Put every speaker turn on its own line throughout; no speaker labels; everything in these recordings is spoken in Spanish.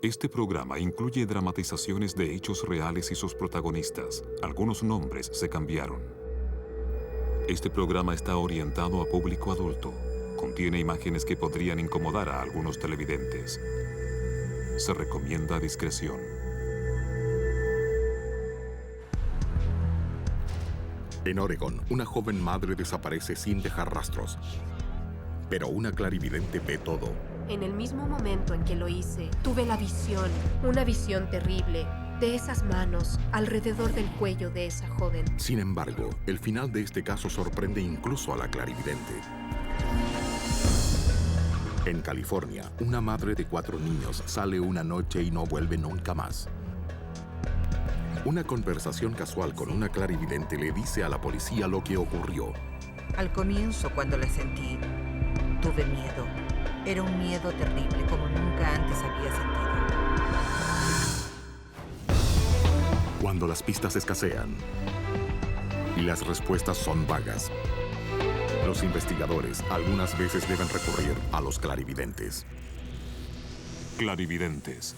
Este programa incluye dramatizaciones de hechos reales y sus protagonistas. Algunos nombres se cambiaron. Este programa está orientado a público adulto. Contiene imágenes que podrían incomodar a algunos televidentes. Se recomienda discreción.
En Oregon, una joven madre desaparece sin dejar rastros. Pero una clarividente ve todo.
En el mismo momento en que lo hice, tuve la visión, una visión terrible, de esas manos alrededor del cuello de esa joven.
Sin embargo, el final de este caso sorprende incluso a la clarividente. En California, una madre de 4 niños sale una noche y no vuelve nunca más. Una conversación casual con una clarividente le dice a la policía lo que ocurrió.
Al comienzo, cuando la sentí, tuve miedo. Era un miedo terrible como nunca antes había sentido.
Cuando las pistas escasean y las respuestas son vagas, los investigadores algunas veces deben recurrir a los clarividentes.
Clarividentes.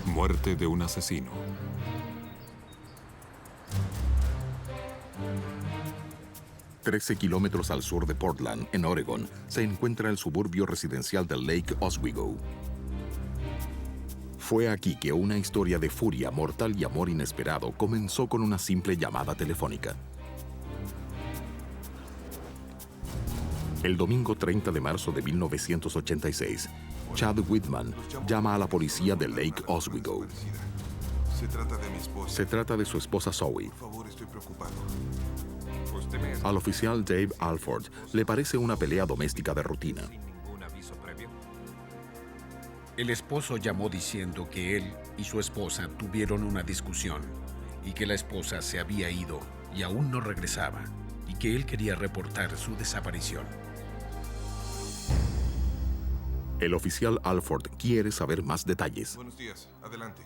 Muerte de un asesino.
A 13 kilómetros al sur de Portland, en Oregon, se encuentra el suburbio residencial de Lake Oswego. Fue aquí que una historia de furia mortal y amor inesperado comenzó con una simple llamada telefónica. El domingo 30 de marzo de 1986, Chad Whitman llama a la policía de Lake Oswego.
Se trata de mi esposa.
Se trata de su esposa Zoe.
Por favor, estoy preocupado.
Al oficial Dave Alford le parece una pelea doméstica de rutina.
El esposo llamó diciendo que él y su esposa tuvieron una discusión y que la esposa se había ido y aún no regresaba y que él quería reportar su desaparición.
El oficial Alford quiere saber más detalles.
Buenos días, adelante.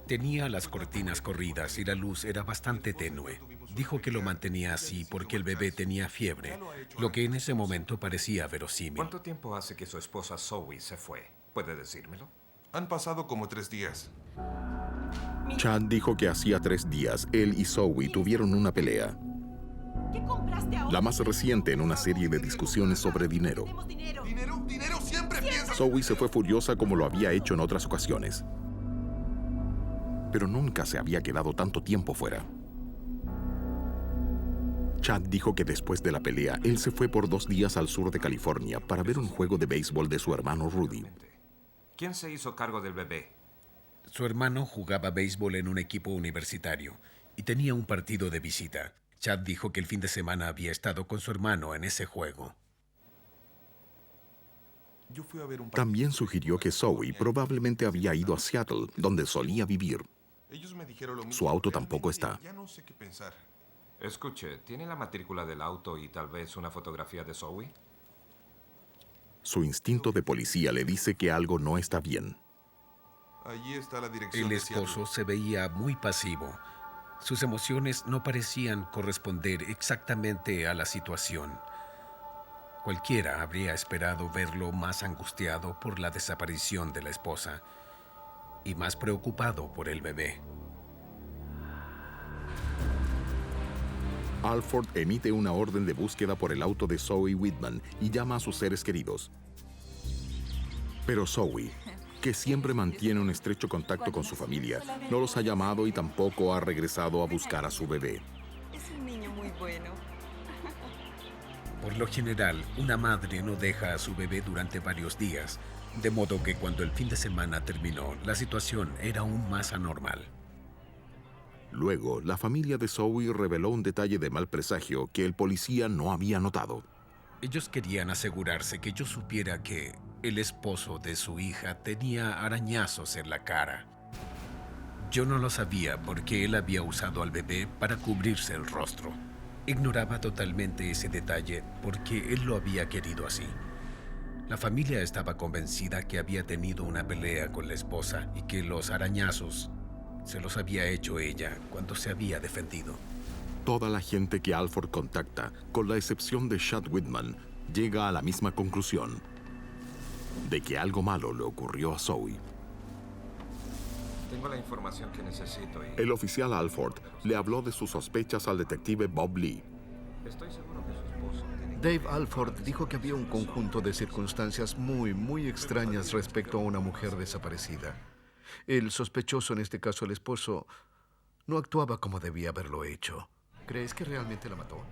Tenía las cortinas corridas y la luz era bastante tenue. Dijo que lo mantenía así porque el bebé tenía fiebre, lo que en ese momento parecía verosímil.
¿Cuánto tiempo hace que su esposa Zoe se fue? ¿Puede decírmelo?
Han pasado como 3 días.
Chad dijo que hacía 3 días él y Zoe tuvieron una pelea.
¿Qué compraste ahora?
La más reciente en una serie de discusiones sobre dinero.
¿Dinero? ¿Dinero? Siempre piensa.
Zoe se fue furiosa como lo había hecho en otras ocasiones. Pero nunca se había quedado tanto tiempo fuera. Chad dijo que después de la pelea, él se fue por 2 días al sur de California para ver un juego de béisbol de su hermano Rudy.
¿Quién se hizo cargo del bebé?
Su hermano jugaba béisbol en un equipo universitario y tenía un partido de visita. Chad dijo que el fin de semana había estado con su hermano en ese juego.
Yo fui a ver un
También sugirió que Zoe probablemente había ido a Seattle, donde solía vivir.
Ellos me dijeron lo mismo.
Su auto tampoco está.
Ya no sé qué pensar.
Escuche, ¿tiene la matrícula del auto y tal vez una fotografía de Zoe?
Su instinto de policía le dice que algo no está bien.
Allí está la dirección
El
de Seattle.
esposo se veía muy pasivo. Sus emociones no parecían corresponder exactamente a la situación. Cualquiera habría esperado verlo más angustiado por la desaparición de la esposa y más preocupado por el bebé.
Alford emite una orden de búsqueda por el auto de Zoe Whitman y llama a sus seres queridos. Pero Zoe, que siempre mantiene un estrecho contacto con su familia, no los ha llamado y tampoco ha regresado a buscar a su bebé.
Es un niño muy bueno.
Por lo general, una madre no deja a su bebé durante varios días, de modo que cuando el fin de semana terminó, la situación era aún más anormal.
Luego, la familia de Zoe reveló un detalle de mal presagio que el policía no había notado.
Ellos querían asegurarse que yo supiera que el esposo de su hija tenía arañazos en la cara. Yo no lo sabía porque él había usado al bebé para cubrirse el rostro. Ignoraba totalmente ese detalle porque él lo había querido así. La familia estaba convencida que había tenido una pelea con la esposa y que los arañazos se los había hecho ella cuando se había defendido.
Toda la gente que Alford contacta, con la excepción de Chad Whitman, llega a la misma conclusión. de que algo malo le ocurrió a Zoe.
Tengo la información que necesito y
El oficial Alford le habló de sus sospechas al detective Bob Lee.
estoy seguro que su esposo tiene...
Dave Alford dijo que había un conjunto de circunstancias muy extrañas respecto a una mujer desaparecida. El sospechoso, en este caso el esposo, no actuaba como debía haberlo hecho. ¿Crees que realmente la mató?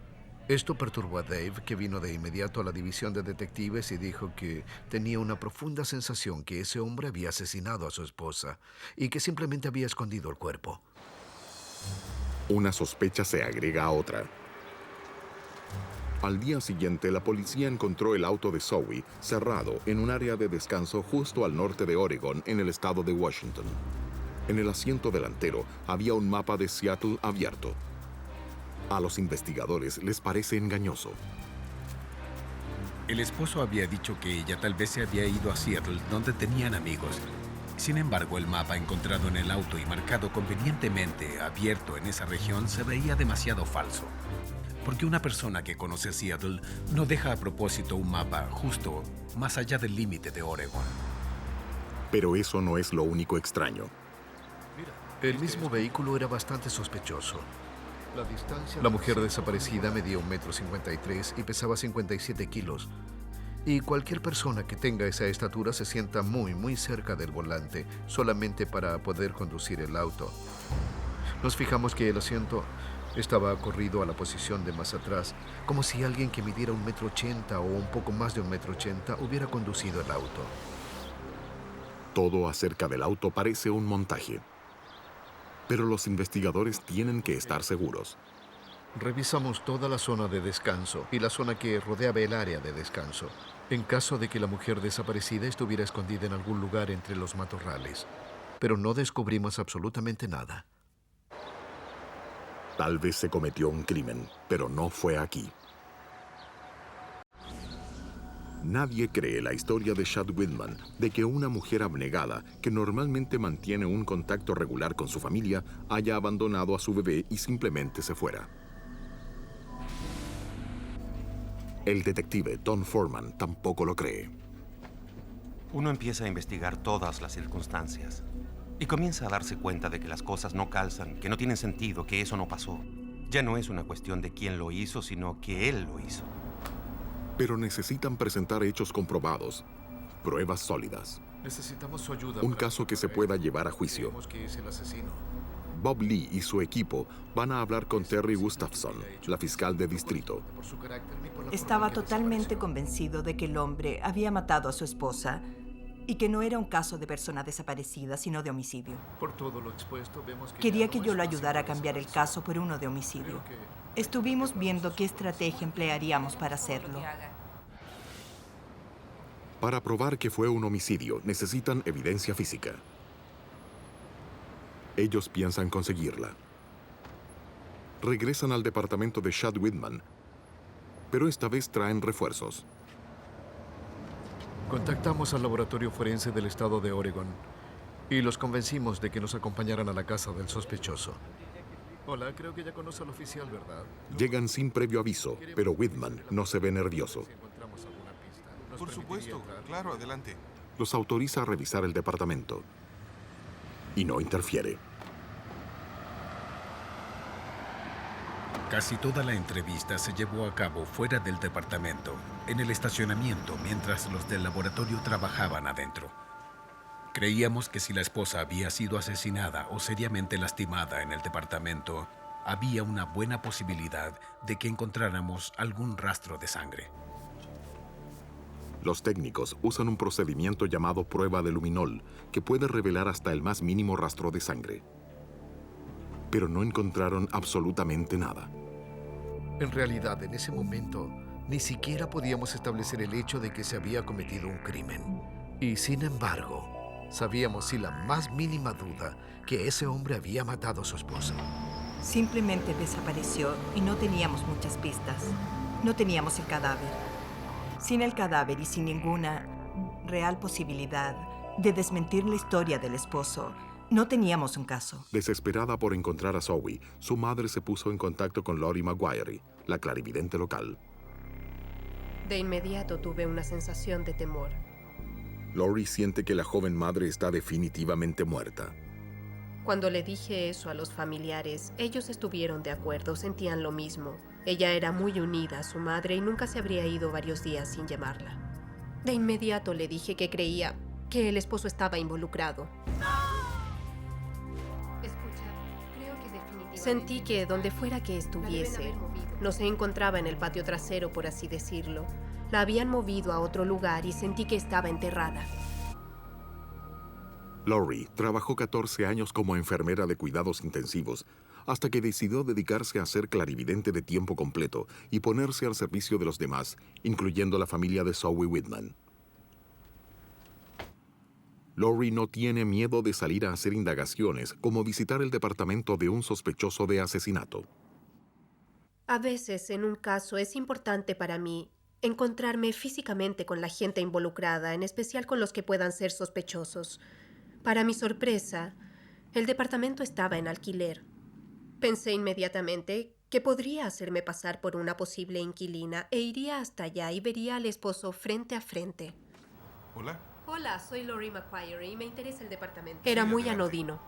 Esto perturbó a Dave, que vino de inmediato a la división de detectives y dijo que tenía una profunda sensación que ese hombre había asesinado a su esposa y que simplemente había escondido el cuerpo.
Una sospecha se agrega a otra. Al día siguiente, la policía encontró el auto de Zoe cerrado en un área de descanso justo al norte de Oregon, en el estado de Washington. En el asiento delantero había un mapa de Seattle abierto. A los investigadores les parece engañoso.
El esposo había dicho que ella tal vez se había ido a Seattle, donde tenían amigos. Sin embargo, el mapa encontrado en el auto y marcado convenientemente abierto en esa región se veía demasiado falso. Porque una persona que conoce Seattle no deja a propósito un mapa justo más allá del límite de Oregon.
Pero eso no es lo único extraño.
El mismo vehículo era bastante sospechoso. La mujer desaparecida medía 1,53 m y pesaba 57 kilos. Y cualquier persona que tenga esa estatura se sienta muy cerca del volante, solamente para poder conducir el auto. Nos fijamos que el asiento estaba corrido a la posición de más atrás, como si alguien que midiera 1,80 m o un poco más de 1,80 m hubiera conducido el auto.
Todo acerca del auto parece un montaje. Pero los investigadores tienen que estar seguros.
Revisamos toda la zona de descanso y la zona que rodeaba el área de descanso, en caso de que la mujer desaparecida estuviera escondida en algún lugar entre los matorrales. Pero no descubrimos absolutamente nada.
Tal vez se cometió un crimen, pero no fue aquí. Nadie cree la historia de Shad Whitman de que una mujer abnegada, que normalmente mantiene un contacto regular con su familia, haya abandonado a su bebé y simplemente se fuera. El detective Tom Foreman tampoco lo cree.
Uno empieza a investigar todas las circunstancias y comienza a darse cuenta de que las cosas no calzan, que no tienen sentido, que eso no pasó. Ya no es una cuestión de quién lo hizo, sino que él lo hizo.
Pero necesitan presentar hechos comprobados, pruebas sólidas.
Necesitamos su ayuda.
Un caso que se pueda llevar a juicio. Bob Lee y su equipo van a hablar con Terry Gustafson, la fiscal de distrito.
Estaba totalmente convencido de que el hombre había matado a su esposa y que no era un caso de persona desaparecida, sino de homicidio.
Por todo lo expuesto, vemos que
Quería que yo lo ayudara a cambiar el caso por uno de homicidio. Estuvimos viendo qué estrategia emplearíamos para hacerlo.
Para probar que fue un homicidio, necesitan evidencia física. Ellos piensan conseguirla. Regresan al departamento de Shad Whitman, pero esta vez traen refuerzos.
Contactamos al laboratorio forense del estado de Oregon y los convencimos de que nos acompañaran a la casa del sospechoso. Hola, creo que ya conoce al oficial, ¿verdad?
Llegan sin previo aviso, pero Whitman no se ve nervioso.
Por supuesto, claro, adelante.
Los autoriza a revisar el departamento y no interfiere.
Casi toda la entrevista se llevó a cabo fuera del departamento, en el estacionamiento, mientras los del laboratorio trabajaban adentro. Creíamos que si la esposa había sido asesinada o seriamente lastimada en el departamento, había una buena posibilidad de que encontráramos algún rastro de sangre.
Los técnicos usan un procedimiento llamado prueba de luminol, que puede revelar hasta el más mínimo rastro de sangre. Pero no encontraron absolutamente nada.
En realidad, en ese momento, ni siquiera podíamos establecer el hecho de que se había cometido un crimen. Y sin embargo, sabíamos sin la más mínima duda que ese hombre había matado a su esposa.
Simplemente desapareció y no teníamos muchas pistas. No teníamos el cadáver. Sin el cadáver y sin ninguna real posibilidad de desmentir la historia del esposo, no teníamos un caso.
Desesperada por encontrar a Zoe, su madre se puso en contacto con Lori Maguire, la clarividente local.
De inmediato tuve una sensación de temor.
Lori siente que la joven madre está definitivamente muerta.
Cuando le dije eso a los familiares, ellos estuvieron de acuerdo, sentían lo mismo. Ella era muy unida a su madre y nunca se habría ido varios días sin llamarla. De inmediato le dije que creía que el esposo estaba involucrado. Escucha, creo que definitivamente... Sentí que donde fuera que estuviese, no se encontraba en el patio trasero, por así decirlo. La habían movido a otro lugar y sentí que estaba enterrada.
Lori trabajó 14 años como enfermera de cuidados intensivos hasta que decidió dedicarse a ser clarividente de tiempo completo y ponerse al servicio de los demás, incluyendo la familia de Zoe Whitman. Lori no tiene miedo de salir a hacer indagaciones, como visitar el departamento de un sospechoso de asesinato.
A veces, en un caso, es importante para mí encontrarme físicamente con la gente involucrada, en especial con los que puedan ser sospechosos. Para mi sorpresa, el departamento estaba en alquiler. Pensé inmediatamente que podría hacerme pasar por una posible inquilina e iría hasta allá y vería al esposo frente a frente.
Hola.
Hola, soy Lori McQuire y me interesa el departamento. Era muy anodino.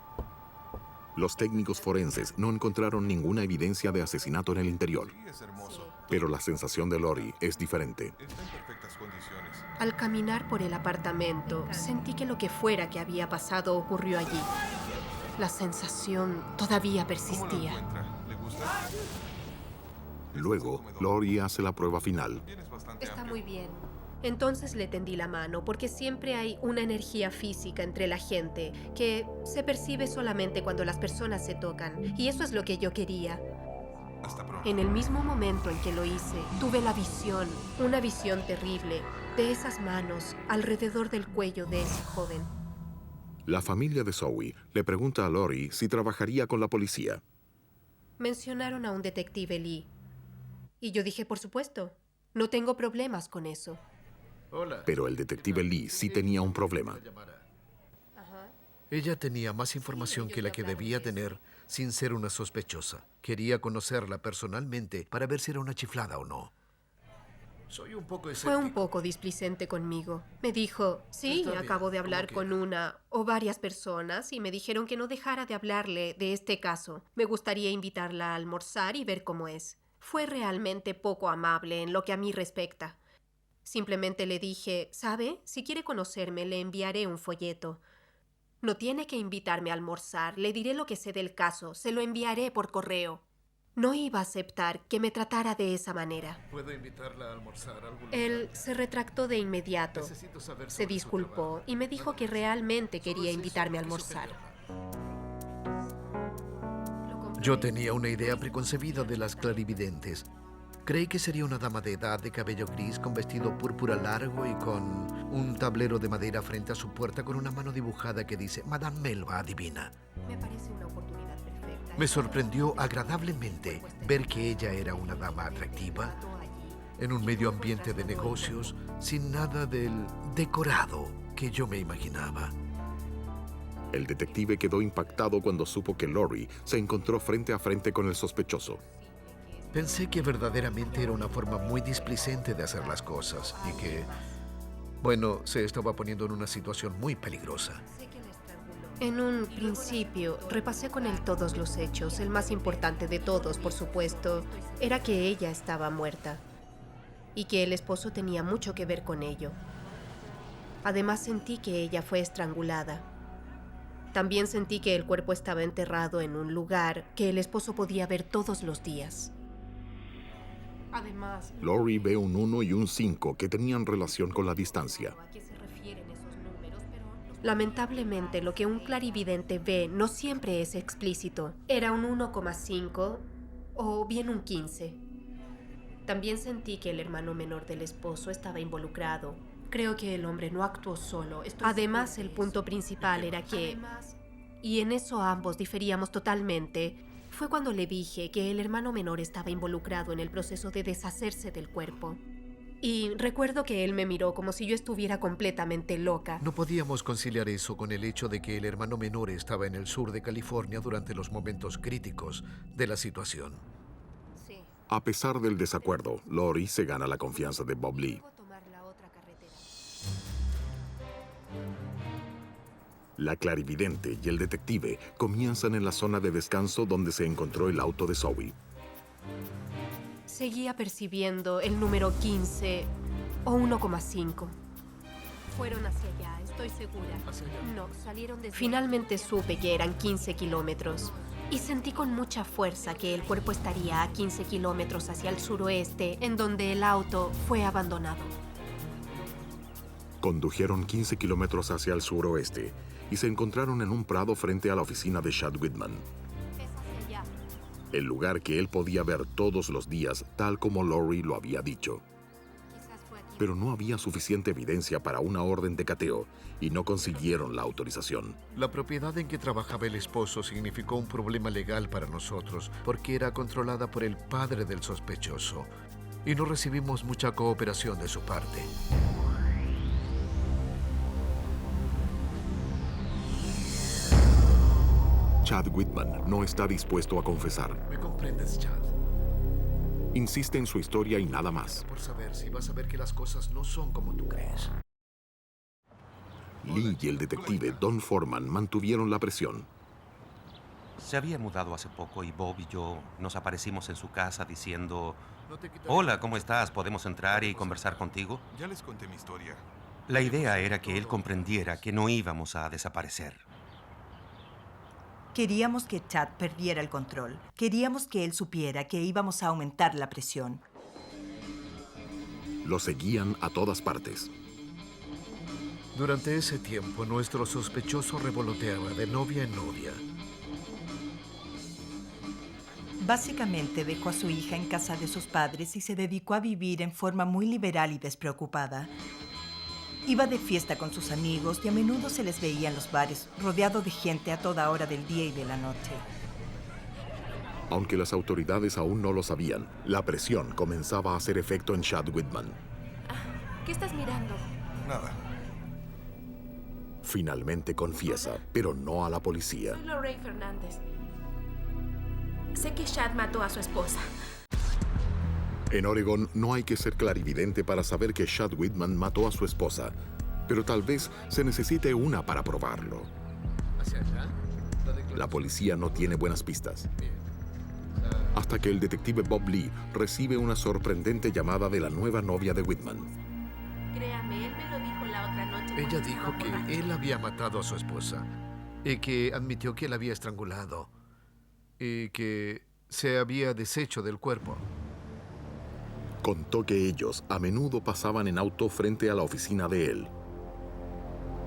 Los técnicos forenses no encontraron ninguna evidencia de asesinato en el interior.
Sí, es hermoso.
Pero la sensación de Lori es diferente.
Está en perfectas condiciones.
Al caminar por el apartamento, sentí que lo que fuera que había pasado ocurrió allí. La sensación todavía
¿Cómo lo
persistía.
encuentra? ¿Le gusta?
Luego, Lori hace la prueba final.
Tienes bastante
Está
amplio.
muy bien. Entonces le tendí la mano porque siempre hay una energía física entre la gente que se percibe solamente cuando las personas se tocan. Y eso es lo que yo quería.
Hasta pronto.
En el mismo momento en que lo hice, tuve la visión, una visión terrible, de esas manos alrededor del cuello de esa joven.
La familia de Zoe le pregunta a Lori si trabajaría con la policía.
Mencionaron a un detective Lee. Y yo dije, por supuesto, no tengo problemas con eso.
Hola.
Pero el detective Lee sí tenía un problema.
Ella tenía más información que la que debía tener sin ser una sospechosa. Quería conocerla personalmente para ver si era una chiflada o no. Soy un poco
Fue
escéptico.
un poco displicente conmigo. Me dijo, sí,
Está bien,
acabo de hablar
como
con una o varias personas y me dijeron que no dejara de hablarle de este caso. Me gustaría invitarla a almorzar y ver cómo es. Fue realmente poco amable en lo que a mí respecta. Simplemente le dije, ¿sabe? Si quiere conocerme, le enviaré un folleto. No tiene que invitarme a almorzar, le diré lo que sé del caso, se lo enviaré por correo. No iba a aceptar que me tratara de esa manera.
¿Puedo invitarla a almorzar a algún
Él
lugar?
se retractó de inmediato.
Necesito saber
Se
sobre su
disculpó
trabajo.
y me dijo que realmente quería invitarme a almorzar.
Yo tenía una idea preconcebida de las clarividentes. Creí que sería una dama de edad de cabello gris con vestido púrpura largo y con un tablero de madera frente a su puerta con una mano dibujada que dice Madame Melba adivina.
Me parece una oportunidad perfecta.
Me sorprendió agradablemente ver que ella era una dama atractiva en un medio ambiente de negocios sin nada del decorado que yo me imaginaba.
El detective quedó impactado cuando supo que Lori se encontró frente a frente con el sospechoso.
Pensé que verdaderamente era una forma muy displicente de hacer las cosas y que, bueno, se estaba poniendo en una situación muy peligrosa.
En un principio, repasé con él todos los hechos. El más importante de todos, por supuesto, era que ella estaba muerta y que el esposo tenía mucho que ver con ello. Además, sentí que ella fue estrangulada. También sentí que el cuerpo estaba enterrado en un lugar que el esposo podía ver todos los días. Además,
Lori ve un 1 y un 5 que tenían relación con la distancia.
¿a qué se refieren esos números? Pero lamentablemente, lo que un clarividente ve no siempre es explícito. Era un 1,5 o bien un 15. También sentí que el hermano menor del esposo estaba involucrado. Creo que el hombre no actuó solo. Además, el punto principal era que, y en eso ambos diferíamos totalmente, fue cuando le dije que el hermano menor estaba involucrado en el proceso de deshacerse del cuerpo. Y recuerdo que él me miró como si yo estuviera completamente loca.
No podíamos conciliar eso con el hecho de que el hermano menor estaba en el sur de California durante los momentos críticos de la situación.
Sí.
A pesar del desacuerdo, Lori se gana la confianza de Bob Lee.
Tomar la otra carretera.
La clarividente y el detective comienzan en la zona de descanso donde se encontró el auto de Zoe.
Seguía percibiendo el número 15 o 1,5. Fueron hacia allá, estoy segura. No, salieron de... Finalmente supe que eran 15 kilómetros. Y sentí con mucha fuerza que el cuerpo estaría a 15 kilómetros hacia el suroeste, en donde el auto fue abandonado.
Condujeron 15 kilómetros hacia el suroeste y se encontraron en un prado frente a la oficina de Chad Whitman.
Es hacia allá.
El lugar que él podía ver todos los días, tal como Lori lo había dicho.
Quizás fue aquí.
Pero no había suficiente evidencia para una orden de cateo y no consiguieron la autorización.
La propiedad en que trabajaba el esposo significó un problema legal para nosotros porque era controlada por el padre del sospechoso y no recibimos mucha cooperación de su parte.
Chad Whitman no está dispuesto a confesar.
¿Me comprendes, Chad?
Insiste en su historia y nada más.
Por saber si vas a ver que las cosas no son como tú crees.
Lee y el detective Don Foreman mantuvieron la presión.
Se había mudado hace poco y Bob y yo nos aparecimos en su casa diciendo: hola, ¿cómo estás? ¿Podemos entrar y conversar contigo?
Ya les conté mi historia.
La idea era que él comprendiera que no íbamos a desaparecer.
Queríamos que Chad perdiera el control. Queríamos que él supiera que íbamos a aumentar la presión.
Lo seguían a todas partes.
Durante ese tiempo, nuestro sospechoso revoloteaba de novia en novia.
Básicamente dejó a su hija en casa de sus padres y se dedicó a vivir en forma muy liberal y despreocupada. Iba de fiesta con sus amigos y a menudo se les veía en los bares, rodeado de gente a toda hora del día y de la noche.
Aunque las autoridades aún no lo sabían, la presión comenzaba a hacer efecto en Chad Whitman.
¿Qué estás mirando?
Nada.
Finalmente confiesa, pero no a la policía.
Soy Lorraine Fernández. Sé que Chad mató a su esposa.
En Oregon no hay que ser clarividente para saber que Chad Whitman mató a su esposa, pero tal vez se necesite una para probarlo. La policía no tiene buenas pistas. Hasta que el detective Bob Lee recibe una sorprendente llamada de la nueva novia de Whitman.
Créame, él me lo dijo la otra noche.
Ella dijo que él había matado a su esposa y que admitió que la había estrangulado y que se había deshecho del cuerpo.
Contó que ellos a menudo pasaban en auto frente a la oficina de él.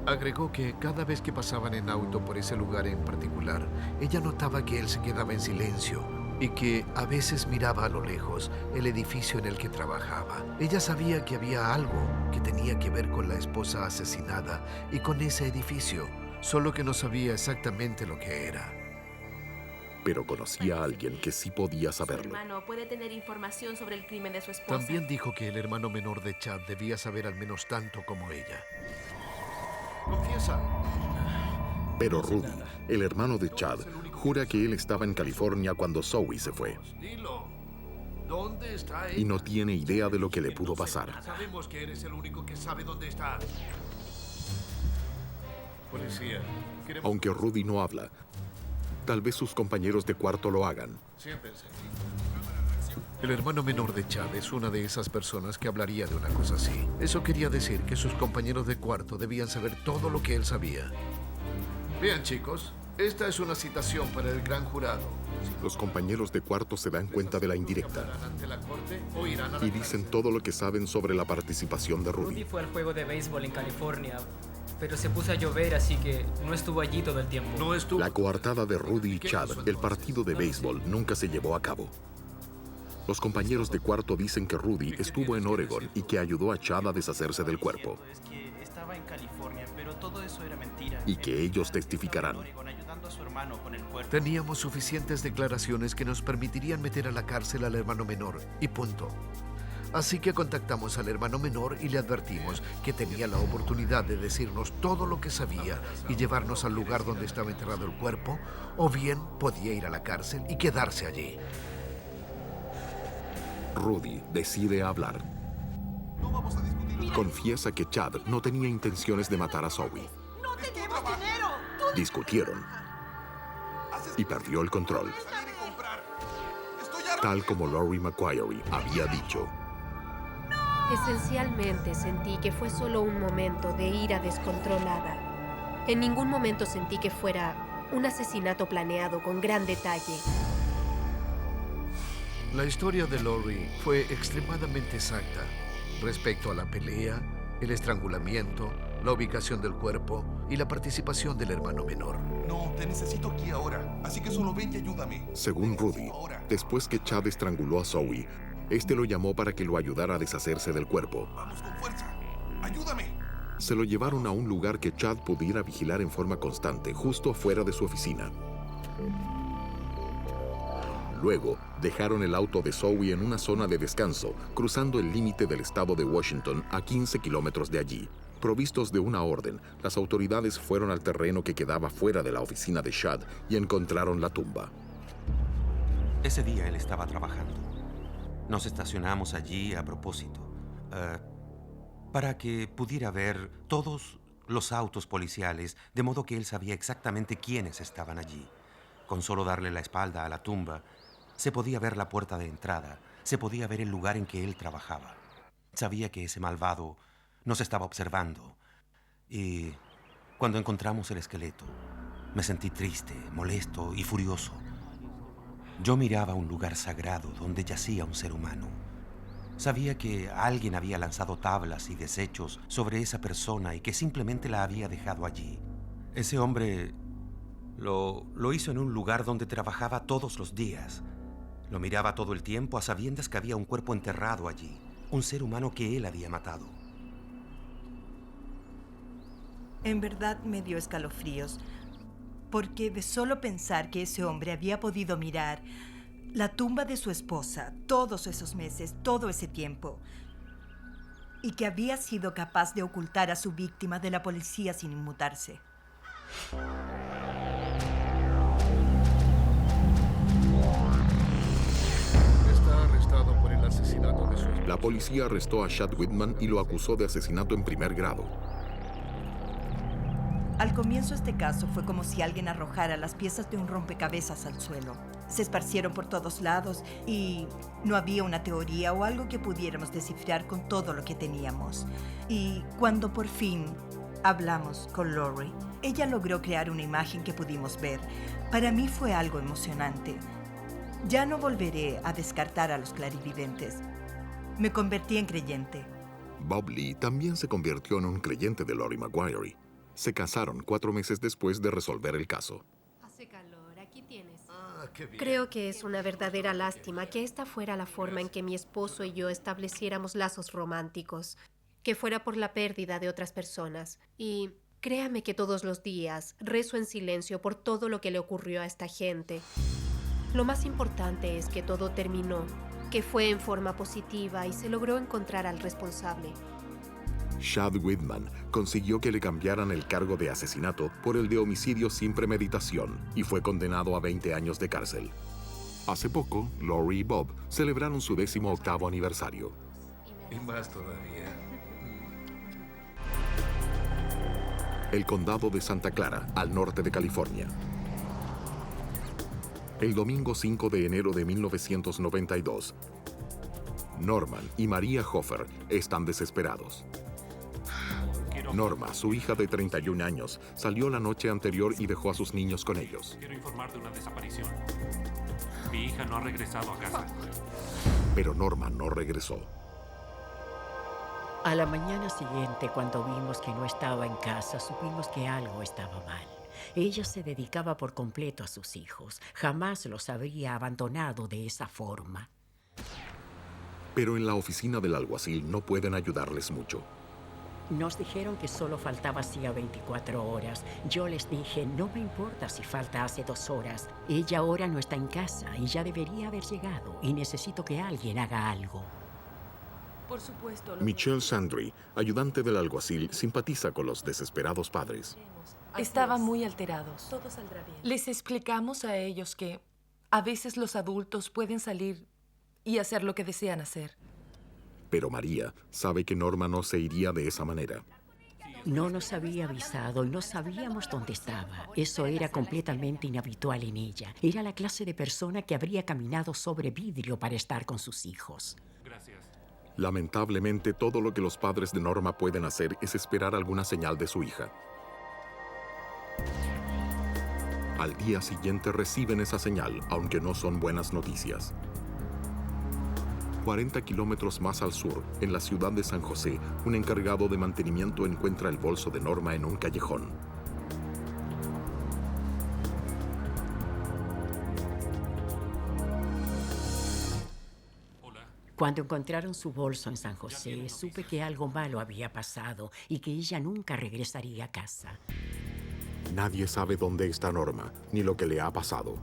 Agregó que cada vez que pasaban en auto por ese lugar en particular, ella notaba que él se quedaba en silencio y que a veces miraba a lo lejos el edificio en el que trabajaba. Ella sabía que había algo que tenía que ver con la esposa asesinada y con ese edificio, solo que no sabía exactamente lo que era.
Pero conocía a alguien que sí podía
Su
saberlo.
hermano puede tener información sobre el crimen de su esposa.
También dijo que el hermano menor de Chad debía saber al menos tanto como ella. ¡Confiesa!
Pero Rudy, el hermano de Chad, jura que él estaba en California cuando Zoe se fue.
Dilo. ¿Dónde está ella?
Y no tiene idea de lo que le pudo pasar.
Sabemos que eres el único que sabe dónde está. Policía.
Aunque Rudy no habla, tal vez sus compañeros de cuarto lo hagan.
Siéntense. El hermano menor de Chad es una de esas personas que hablaría de una cosa así. Eso quería decir que sus compañeros de cuarto debían saber todo lo que él sabía. Bien, chicos, esta es una citación para el gran jurado.
Los compañeros de cuarto se dan cuenta de la indirecta y dicen todo lo que saben sobre la participación de
Rudy
Rudy.
fue al juego de béisbol en California, pero se puso a llover, así que no estuvo allí todo el tiempo.
No estuvo.
La coartada de Rudy y Chad, el partido de béisbol, nunca se llevó a cabo. Los compañeros de cuarto dicen que Rudy estuvo en Oregon y que ayudó a Chad a deshacerse del cuerpo.
Es que estaba en California, pero todo eso era mentira.
Y que ellos testificarán.
Ayudando a su hermano con el cuerpo.
Teníamos suficientes declaraciones que nos permitirían meter a la cárcel al hermano menor, y punto. Así que contactamos al hermano menor y le advertimos que tenía la oportunidad de decirnos todo lo que sabía y llevarnos al lugar donde estaba enterrado el cuerpo, o bien podía ir a la cárcel y quedarse allí.
Rudy decide hablar. Confiesa que Chad no tenía intenciones de matar a Zoe.
¡No tenemos dinero!
Discutieron y perdió el control, tal como Lori McQuarrie había dicho.
Esencialmente sentí que fue solo un momento de ira descontrolada. En ningún momento sentí que fuera un asesinato planeado con gran detalle.
La historia de Lori fue extremadamente exacta respecto a la pelea, el estrangulamiento, la ubicación del cuerpo y la participación del hermano menor.
No, te necesito aquí ahora, así que solo ven y ayúdame.
Según Rudy, después que Chad estranguló a Zoe, este lo llamó para que lo ayudara a deshacerse del cuerpo.
Vamos con fuerza. ¡Ayúdame!
Se lo llevaron a un lugar que Chad pudiera vigilar en forma constante, justo afuera de su oficina. Luego, dejaron el auto de Zoe en una zona de descanso, cruzando el límite del estado de Washington a 15 kilómetros de allí. Provistos de una orden, las autoridades fueron al terreno que quedaba fuera de la oficina de Chad y encontraron la tumba.
Ese día él estaba trabajando. Nos estacionamos allí a propósito, para que pudiera ver todos los autos policiales, de modo que él sabía exactamente quiénes estaban allí. Con solo darle la espalda a la tumba, se podía ver la puerta de entrada, se podía ver el lugar en que él trabajaba. Sabía que ese malvado nos estaba observando. Y cuando encontramos el esqueleto, me sentí triste, molesto y furioso. Yo miraba un lugar sagrado donde yacía un ser humano. Sabía que alguien había lanzado tablas y desechos sobre esa persona y que simplemente la había dejado allí. Ese hombre lo hizo en un lugar donde trabajaba todos los días. Lo miraba todo el tiempo a sabiendas que había un cuerpo enterrado allí, un ser humano que él había matado.
En verdad me dio escalofríos, porque de solo pensar que ese hombre había podido mirar la tumba de su esposa todos esos meses, todo ese tiempo, y que había sido capaz de ocultar a su víctima de la policía sin inmutarse.
Está arrestado por el asesinato de su esposa.
La policía arrestó a Chad Whitman y lo acusó de asesinato en primer grado.
Al comienzo este caso fue como si alguien arrojara las piezas de un rompecabezas al suelo. Se esparcieron por todos lados y no había una teoría o algo que pudiéramos descifrar con todo lo que teníamos. Y cuando por fin hablamos con Lori, ella logró crear una imagen que pudimos ver. Para mí fue algo emocionante. Ya no volveré a descartar a los clarividentes. Me convertí en creyente.
Bob Lee también se convirtió en un creyente de Lori McQuarrie. Se casaron 4 meses después de resolver el caso.
Hace calor, aquí tienes.
Qué bien.
Creo que es una verdadera lástima que esta fuera la forma en que mi esposo y yo estableciéramos lazos románticos, que fuera por la pérdida de otras personas. Y créame que todos los días rezo en silencio por todo lo que le ocurrió a esta gente. Lo más importante es que todo terminó, que fue en forma positiva y se logró encontrar al responsable.
Chad Whitman consiguió que le cambiaran el cargo de asesinato por el de homicidio sin premeditación y fue condenado a 20 años de cárcel. Hace poco, Lori y Bob celebraron su 18º aniversario.
Y más todavía.
El condado de Santa Clara, al norte de California. El domingo 5 de enero de 1992, Norman y Maria Hofer están desesperados. Norma, su hija de 31 años, salió la noche anterior y dejó a sus niños con ellos.
Quiero informar de una desaparición. Mi hija no ha regresado a casa.
Pero Norma no regresó.
A la mañana siguiente, cuando vimos que no estaba en casa, supimos que algo estaba mal. Ella se dedicaba por completo a sus hijos. Jamás los habría abandonado de esa forma.
Pero en la oficina del alguacil no pueden ayudarles mucho.
Nos dijeron que solo faltaba hacía 24 horas. Yo les dije, no me importa si falta hace 2 horas. Ella ahora no está en casa y ya debería haber llegado. Y necesito que alguien haga algo.
Por supuesto.
Michelle Sandry, ayudante del alguacil, simpatiza con los desesperados padres.
Estaban muy alterados.
Todo saldrá bien.
Les explicamos a ellos que a veces los adultos pueden salir y hacer lo que desean hacer.
Pero María sabe que Norma no se iría de esa manera.
No nos había avisado y no sabíamos dónde estaba. Eso era completamente inhabitual en ella. Era la clase de persona que habría caminado sobre vidrio para estar con sus hijos.
Lamentablemente, todo lo que los padres de Norma pueden hacer es esperar alguna señal de su hija. Al día siguiente reciben esa señal, aunque no son buenas noticias. 40 kilómetros más al sur, en la ciudad de San José, un encargado de mantenimiento encuentra el bolso de Norma en un callejón.
Cuando encontraron su bolso en San José, supe que algo malo había pasado y que ella nunca regresaría a casa.
Nadie sabe dónde está Norma, ni lo que le ha pasado.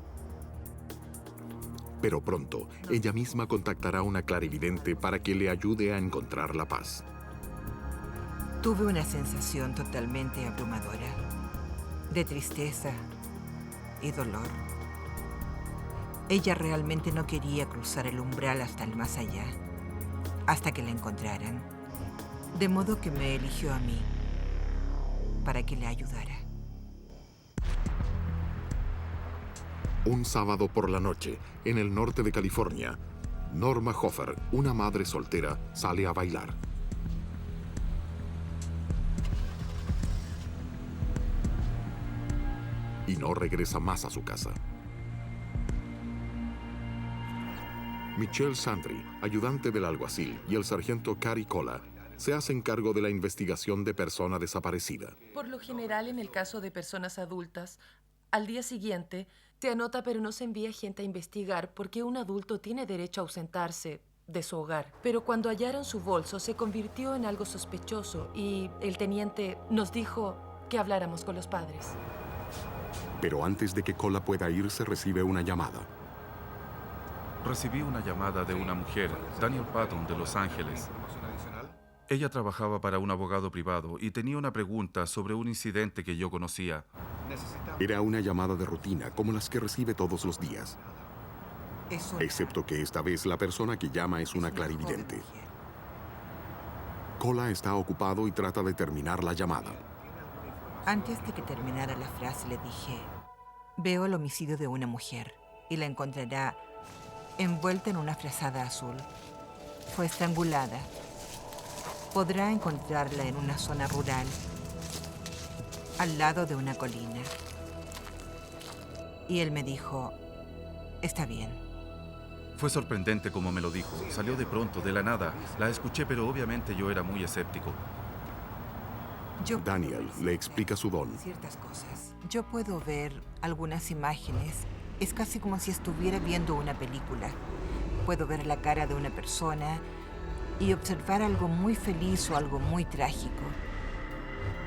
Pero pronto, ella misma contactará a una clarividente para que le ayude a encontrar la paz.
Tuve una sensación totalmente abrumadora, de tristeza y dolor. Ella realmente no quería cruzar el umbral hasta el más allá, hasta que la encontraran. De modo que me eligió a mí para que le ayudara.
Un sábado por la noche, en el norte de California, Norma Hofer, una madre soltera, sale a bailar. Y no regresa más a su casa. Michelle Sandry, ayudante del alguacil, y el sargento Cary Kola se hacen cargo de la investigación de persona desaparecida.
Por lo general, en el caso de personas adultas, al día siguiente se anota pero no se envía gente a investigar porque un adulto tiene derecho a ausentarse de su hogar. Pero cuando hallaron su bolso se convirtió en algo sospechoso y el teniente nos dijo que habláramos con los padres.
Pero antes de que Kola pueda irse, recibe una llamada.
Recibí una llamada de una mujer, Daniel Patton, de Los Ángeles. Ella trabajaba para un abogado privado y tenía una pregunta sobre un incidente que yo conocía.
Era una llamada de rutina, como las que recibe todos los días. Excepto que esta vez la persona que llama es una clarividente. Kola está ocupado y trata de terminar la llamada.
Antes de que terminara la frase le dije, veo el homicidio de una mujer y la encontrará envuelta en una frazada azul. Fue estrangulada. Podrá encontrarla en una zona rural, al lado de una colina. Y él me dijo, está bien.
Fue sorprendente como me lo dijo. Salió de pronto, de la nada. La escuché, pero obviamente yo era muy escéptico.
Daniel le explica su don.
Ciertas cosas. Yo puedo ver algunas imágenes. Es casi como si estuviera viendo una película. Puedo ver la cara de una persona y observar algo muy feliz o algo muy trágico.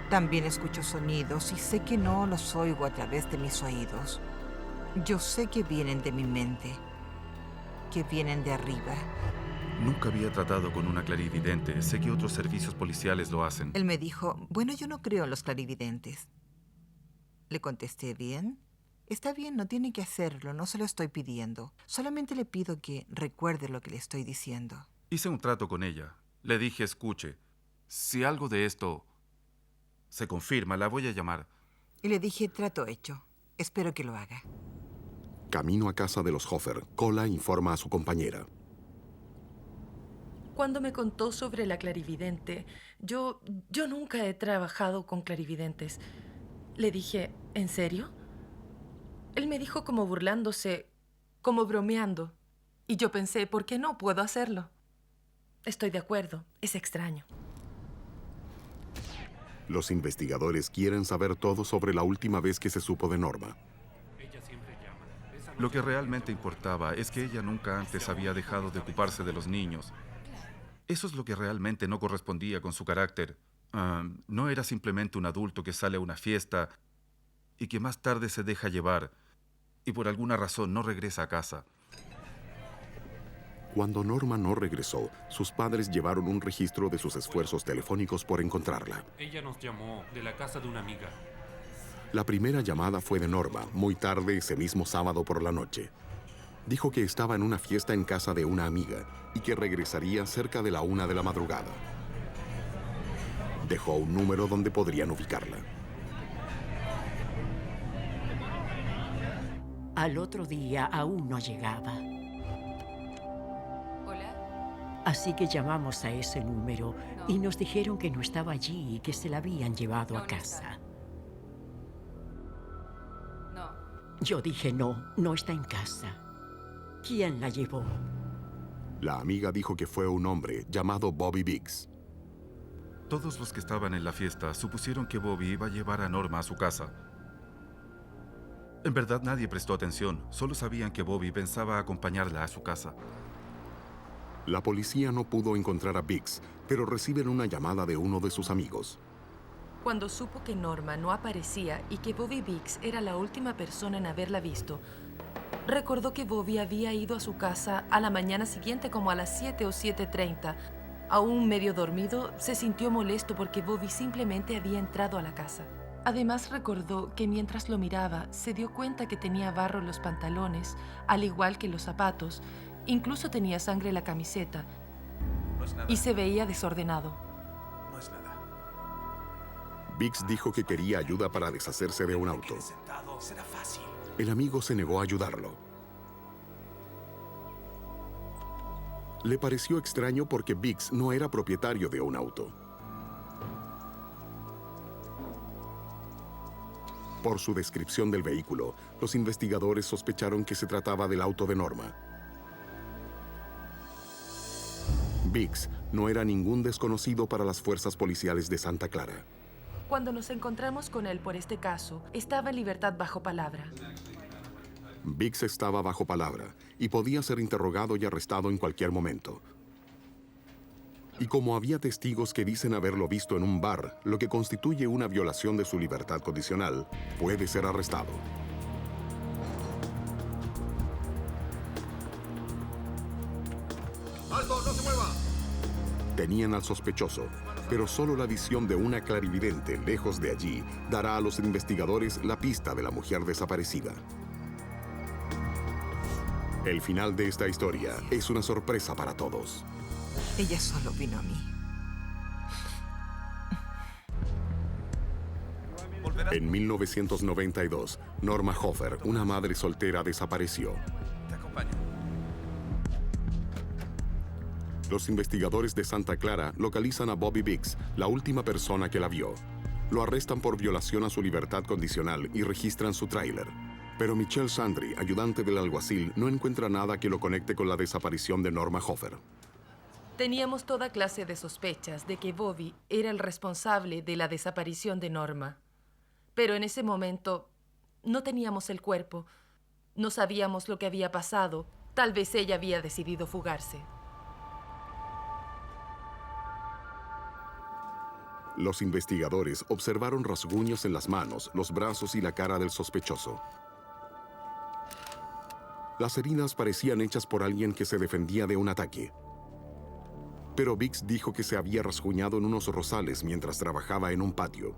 También escucho sonidos y sé que no los oigo a través de mis oídos. Yo sé que vienen de mi mente, que vienen de arriba.
Nunca había tratado con una clarividente. Sé que otros servicios policiales lo hacen.
Él me dijo, bueno, yo no creo en los clarividentes. Le contesté, bien. Está bien, no tiene que hacerlo, no se lo estoy pidiendo. Solamente le pido que recuerde lo que le estoy diciendo.
Hice un trato con ella. Le dije, escuche, si algo de esto se confirma, la voy a llamar.
Y le dije, trato hecho. Espero que lo haga.
Camino a casa de los Hofer, Kola informa a su compañera.
Cuando me contó sobre la clarividente, yo nunca he trabajado con clarividentes. Le dije, ¿en serio? Él me dijo como burlándose, como bromeando. Y yo pensé, ¿por qué no? Puedo hacerlo. Estoy de acuerdo. Es extraño.
Los investigadores quieren saber todo sobre la última vez que se supo de Norma.
Lo que realmente importaba es que ella nunca antes había dejado de ocuparse de los niños. Eso es lo que realmente no correspondía con su carácter. No era simplemente un adulto que sale a una fiesta y que más tarde se deja llevar y por alguna razón no regresa a casa.
Cuando Norma no regresó, sus padres llevaron un registro de sus esfuerzos telefónicos por encontrarla.
Ella nos llamó de la casa de una amiga.
La primera llamada fue de Norma, muy tarde ese mismo sábado por la noche. Dijo que estaba en una fiesta en casa de una amiga y que regresaría cerca de la 1 de la madrugada. dejó un número donde podrían ubicarla.
Al otro día aún no llegaba.
Hola.
Así que llamamos a ese número y nos dijeron que no estaba allí y que se la habían llevado a casa.
No.
Yo dije, no está en casa. ¿Quién la llevó?
La amiga dijo que fue un hombre llamado Bobby Biggs.
Todos los que estaban en la fiesta supusieron que Bobby iba a llevar a Norma a su casa. En verdad nadie prestó atención, solo sabían que Bobby pensaba acompañarla a su casa.
La policía no pudo encontrar a Biggs, pero reciben una llamada de uno de sus amigos.
Cuando supo que Norma no aparecía y que Bobby Biggs era la última persona en haberla visto, recordó que Bobby había ido a su casa a la mañana siguiente como a las 7 o 7:30. Aún medio dormido, se sintió molesto porque Bobby simplemente había entrado a la casa. Además recordó que mientras lo miraba, se dio cuenta que tenía barro en los pantalones, al igual que los zapatos. Incluso tenía sangre en la camiseta.
No es nada.
Y se veía desordenado.
No es nada.
Biggs dijo que quería ayuda para deshacerse de un auto.
Será fácil.
El amigo se negó a ayudarlo. Le pareció extraño porque Biggs no era propietario de un auto. Por su descripción del vehículo, los investigadores sospecharon que se trataba del auto de Norma. Biggs no era ningún desconocido para las fuerzas policiales de Santa Clara.
Cuando nos encontramos con él por este caso, estaba en libertad bajo palabra.
Biggs estaba bajo palabra y podía ser interrogado y arrestado en cualquier momento. Y como había testigos que dicen haberlo visto en un bar, lo que constituye una violación de su libertad condicional, puede ser arrestado.
¡Alto, no se mueva!
Tenían al sospechoso, pero solo la visión de una clarividente lejos de allí dará a los investigadores la pista de la mujer desaparecida. El final de esta historia es una sorpresa para todos.
Ella solo vino a mí.
En 1992, Norma Hofer, una madre soltera, desapareció.
Te acompaño.
Los investigadores de Santa Clara localizan a Bobby Biggs, la última persona que la vio. Lo arrestan por violación a su libertad condicional y registran su tráiler. Pero Michelle Sandry, ayudante del alguacil, no encuentra nada que lo conecte con la desaparición de Norma Hofer.
Teníamos toda clase de sospechas de que Bobby era el responsable de la desaparición de Norma. Pero en ese momento no teníamos el cuerpo, no sabíamos lo que había pasado. Tal vez ella había decidido fugarse.
Los investigadores observaron rasguños en las manos, los brazos y la cara del sospechoso. Las heridas parecían hechas por alguien que se defendía de un ataque. Pero Biggs dijo que se había rasguñado en unos rosales mientras trabajaba en un patio.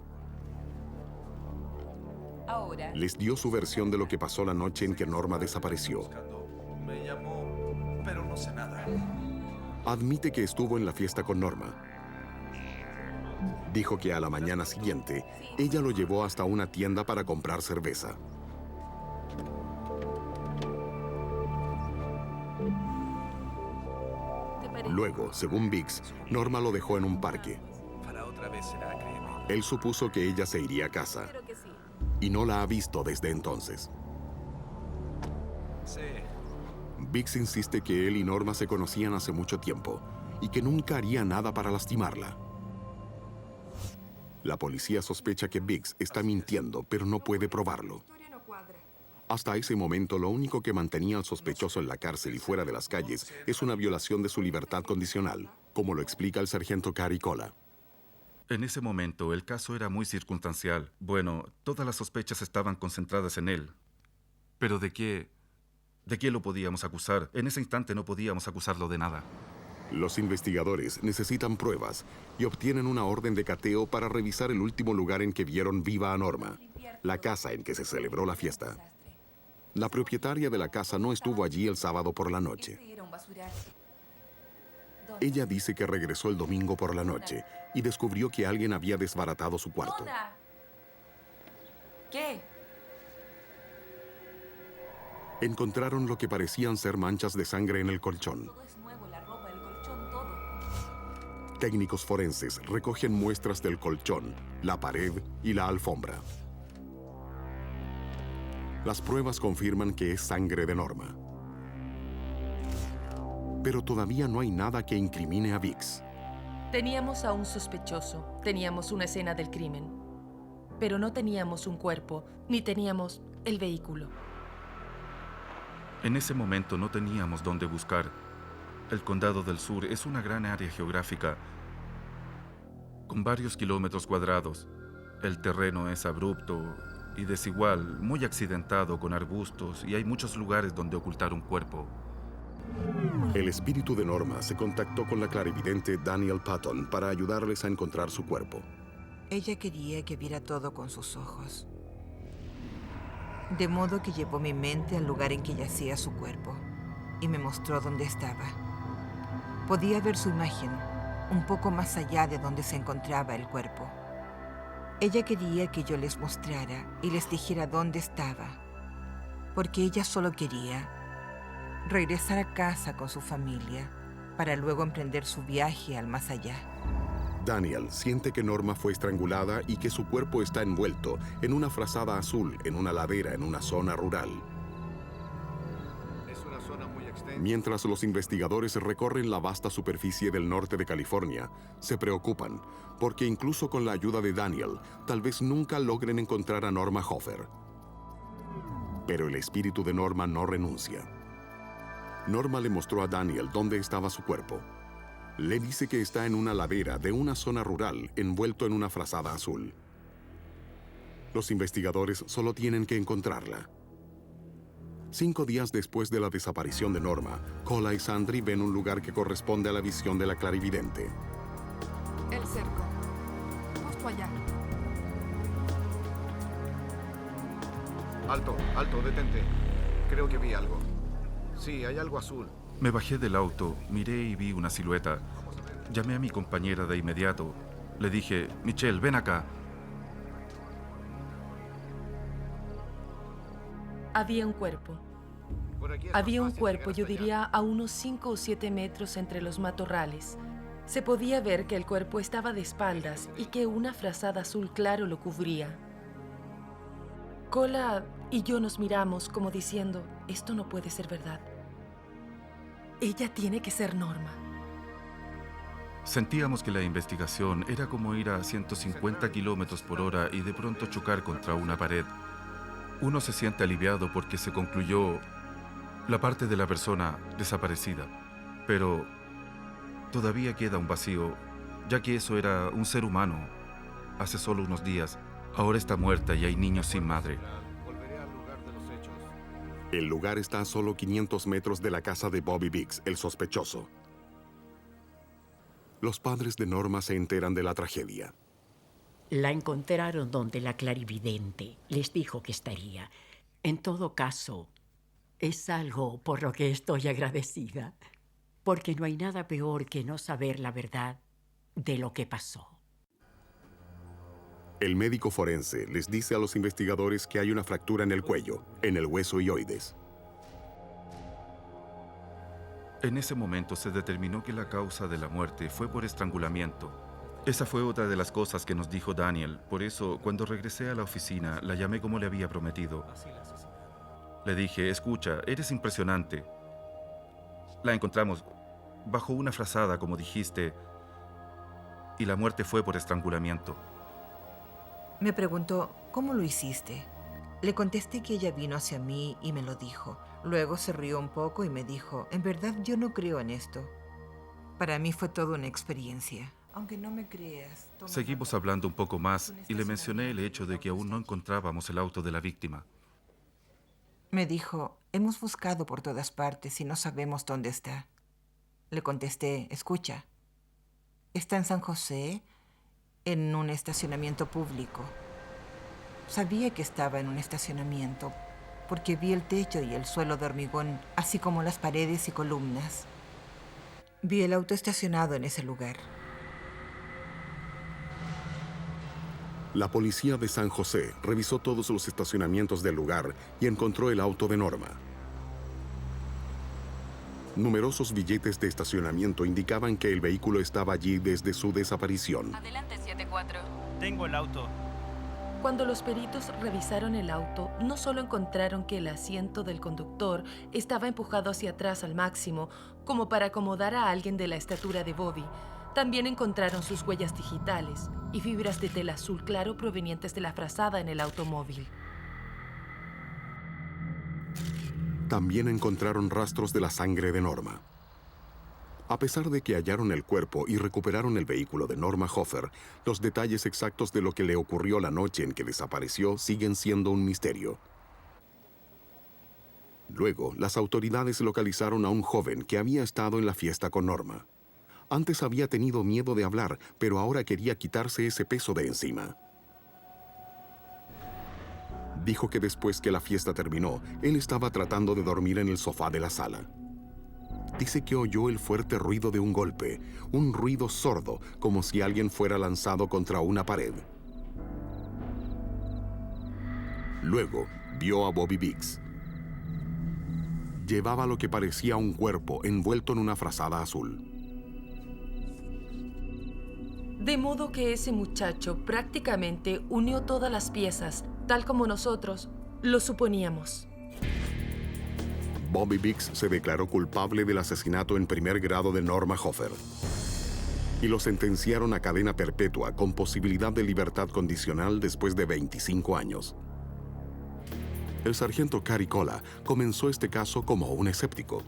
Ahora.
Les dio su versión de lo que pasó la noche en que Norma desapareció.
Me llamó, pero no sé nada.
Admite que estuvo en la fiesta con Norma. Dijo que a la mañana siguiente, ella lo llevó hasta una tienda para comprar cerveza. Luego, según Biggs, Norma lo dejó en un parque.
Para otra vez será, créeme.
Él supuso que ella se iría a casa y no la ha visto desde entonces.
Sí.
Biggs insiste que él y Norma se conocían hace mucho tiempo y que nunca haría nada para lastimarla. La policía sospecha que Biggs está mintiendo, pero no puede probarlo. Hasta ese momento, lo único que mantenía al sospechoso en la cárcel y fuera de las calles es una violación de su libertad condicional, como lo explica el sargento Cary Cola.
En ese momento, el caso era muy circunstancial. Bueno, todas las sospechas estaban concentradas en él. Pero ¿de qué lo podíamos acusar? En ese instante no podíamos acusarlo de nada.
Los investigadores necesitan pruebas y obtienen una orden de cateo para revisar el último lugar en que vieron viva a Norma, la casa en que se celebró la fiesta. La propietaria de la casa no estuvo allí el sábado por la noche. Ella dice que regresó el domingo por la noche y descubrió que alguien había desbaratado su cuarto.
¿Qué?
Encontraron lo que parecían ser manchas de sangre en el colchón.
Todo es nuevo, la ropa, el colchón, todo.
Técnicos forenses recogen muestras del colchón, la pared y la alfombra. Las pruebas confirman que es sangre de Norma. Pero todavía no hay nada que incrimine a Vix.
Teníamos a un sospechoso, teníamos una escena del crimen, pero no teníamos un cuerpo, ni teníamos el vehículo.
En ese momento no teníamos dónde buscar. El Condado del Sur es una gran área geográfica, con varios kilómetros cuadrados. El terreno es abrupto y desigual, muy accidentado con arbustos, y hay muchos lugares donde ocultar un cuerpo.
El espíritu de Norma se contactó con la clarividente Danielle Patton para ayudarles a encontrar su cuerpo.
Ella quería que viera todo con sus ojos. De modo que llevó mi mente al lugar en que yacía su cuerpo y me mostró dónde estaba. Podía ver su imagen, un poco más allá de donde se encontraba el cuerpo. Ella quería que yo les mostrara y les dijera dónde estaba, porque ella solo quería regresar a casa con su familia para luego emprender su viaje al más allá.
Danielle siente que Norma fue estrangulada y que su cuerpo está envuelto en una frazada azul en una ladera en una zona rural.
Es una zona muy extensa.
Mientras los investigadores recorren la vasta superficie del norte de California, se preocupan porque incluso con la ayuda de Danielle, tal vez nunca logren encontrar a Norma Hofer. Pero el espíritu de Norma no renuncia. Norma le mostró a Danielle dónde estaba su cuerpo. Le dice que está en una ladera de una zona rural envuelto en una frazada azul. Los investigadores solo tienen que encontrarla. 5 días después de la desaparición de Norma, Cola y Sandri ven un lugar que corresponde a la visión de la clarividente.
El cerco. Justo allá.
Alto, alto, detente. Creo que vi algo. Sí, hay algo azul.
Me bajé del auto, miré y vi una silueta. Llamé a mi compañera de inmediato. Le dije, Michelle, ven acá.
Había un cuerpo. Había un cuerpo, yo diría, a unos 5 o 7 metros entre los matorrales. Se podía ver que el cuerpo estaba de espaldas y que una frazada azul claro lo cubría. Cola y yo nos miramos como diciendo, esto no puede ser verdad. Ella tiene que ser Norma.
Sentíamos que la investigación era como ir a 150 kilómetros por hora y de pronto chocar contra una pared. Uno se siente aliviado porque se concluyó la parte de la persona desaparecida, pero todavía queda un vacío, ya que eso era un ser humano hace solo unos días. Ahora está muerta y hay niños sin madre.
El lugar está a solo 500 metros de la casa de Bobby Vix, el sospechoso. Los padres de Norma se enteran de la tragedia.
La encontraron donde la clarividente les dijo que estaría. En todo caso, es algo por lo que estoy agradecida, porque no hay nada peor que no saber la verdad de lo que pasó.
El médico forense les dice a los investigadores que hay una fractura en el cuello, en el hueso hioides.
En ese momento se determinó que la causa de la muerte fue por estrangulamiento. Esa fue otra de las cosas que nos dijo Danielle. Por eso, cuando regresé a la oficina, la llamé como le había prometido. Le dije, escucha, eres impresionante. La encontramos bajo una frazada, como dijiste, y la muerte fue por estrangulamiento.
Me preguntó, ¿cómo lo hiciste? Le contesté que ella vino hacia mí y me lo dijo. Luego se rió un poco y me dijo, en verdad yo no creo en esto. Para mí fue toda una experiencia. Aunque no me creas.
Seguimos hablando un poco más y le mencioné el hecho de que aún no encontrábamos el auto de la víctima.
Me dijo, hemos buscado por todas partes y no sabemos dónde está. Le contesté, escucha, está en San José, en un estacionamiento público. Sabía que estaba en un estacionamiento porque vi el techo y el suelo de hormigón, así como las paredes y columnas. Vi el auto estacionado en ese lugar.
La policía de San José revisó todos los estacionamientos del lugar y encontró el auto de Norma. Numerosos billetes de estacionamiento indicaban que el vehículo estaba allí desde su desaparición.
Adelante, 7-4.
Tengo el auto.
Cuando los peritos revisaron el auto, no solo encontraron que el asiento del conductor estaba empujado hacia atrás al máximo, como para acomodar a alguien de la estatura de Bobby, también encontraron sus huellas digitales y fibras de tela azul claro provenientes de la frazada en el automóvil.
También encontraron rastros de la sangre de Norma. A pesar de que hallaron el cuerpo y recuperaron el vehículo de Norma Hofer, los detalles exactos de lo que le ocurrió la noche en que desapareció siguen siendo un misterio. Luego, las autoridades localizaron a un joven que había estado en la fiesta con Norma. Antes había tenido miedo de hablar, pero ahora quería quitarse ese peso de encima. Dijo que después que la fiesta terminó, él estaba tratando de dormir en el sofá de la sala. Dice que oyó el fuerte ruido de un golpe, un ruido sordo, como si alguien fuera lanzado contra una pared. Luego, vio a Bobby Biggs. Llevaba lo que parecía un cuerpo envuelto en una frazada azul.
De modo que ese muchacho prácticamente unió todas las piezas, tal como nosotros lo suponíamos.
Bobby Biggs se declaró culpable del asesinato en primer grado de Norma Hofer y lo sentenciaron a cadena perpetua con posibilidad de libertad condicional después de 25 años. El sargento Cary Kola comenzó este caso como un escéptico.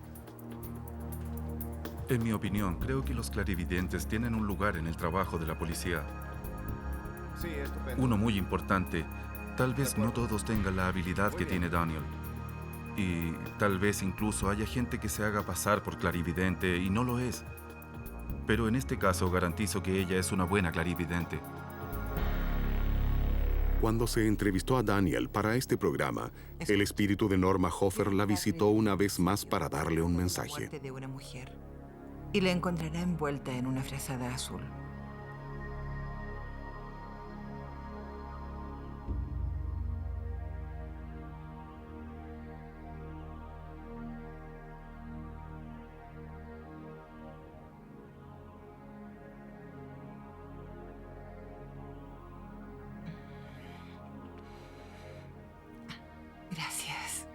En mi opinión, creo que los clarividentes tienen un lugar en el trabajo de la policía.
Sí, estupendo.
Uno muy importante. Tal vez no todos tengan la habilidad que tiene Daniel. Y tal vez incluso haya gente que se haga pasar por clarividente y no lo es. Pero en este caso garantizo que ella es una buena clarividente.
Cuando se entrevistó a Daniel para este programa, el espíritu de Norma Hofer la visitó una vez más para darle un mensaje.
De una mujer, y la encontrará envuelta en una frazada azul. Gracias.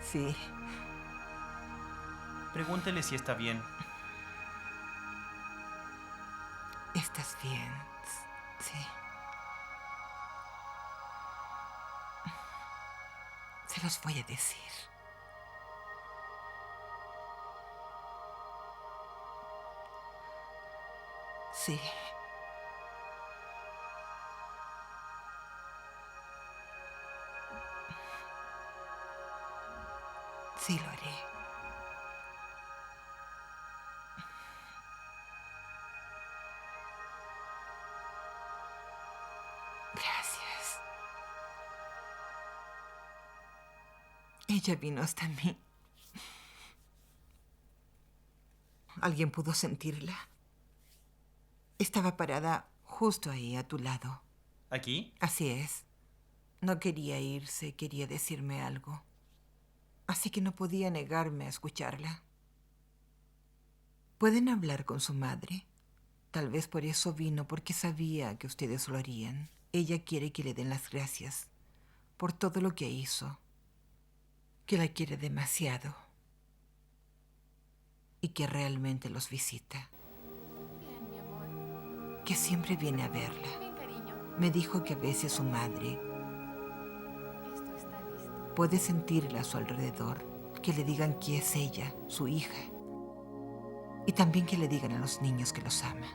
Sí.
Pregúntele si está bien.
¿Estás bien? Sí. Se los voy a decir. Sí. Sí, lo haré. Gracias. Ella vino hasta mí. ¿Alguien pudo sentirla? Estaba parada justo ahí, a tu lado.
¿Aquí?
Así es. No quería irse, quería decirme algo. Así que no podía negarme a escucharla. ¿Pueden hablar con su madre? Tal vez por eso vino, porque sabía que ustedes lo harían. Ella quiere que le den las gracias por todo lo que hizo. Que la quiere demasiado. Y que realmente los visita.
Bien, mi amor.
Que siempre viene a verla.
Bien, cariño.
Me dijo que a veces su madre
Esto está listo.
puede sentirla a su alrededor, que le digan que es ella, su hija. Y también que le digan a los niños que los ama.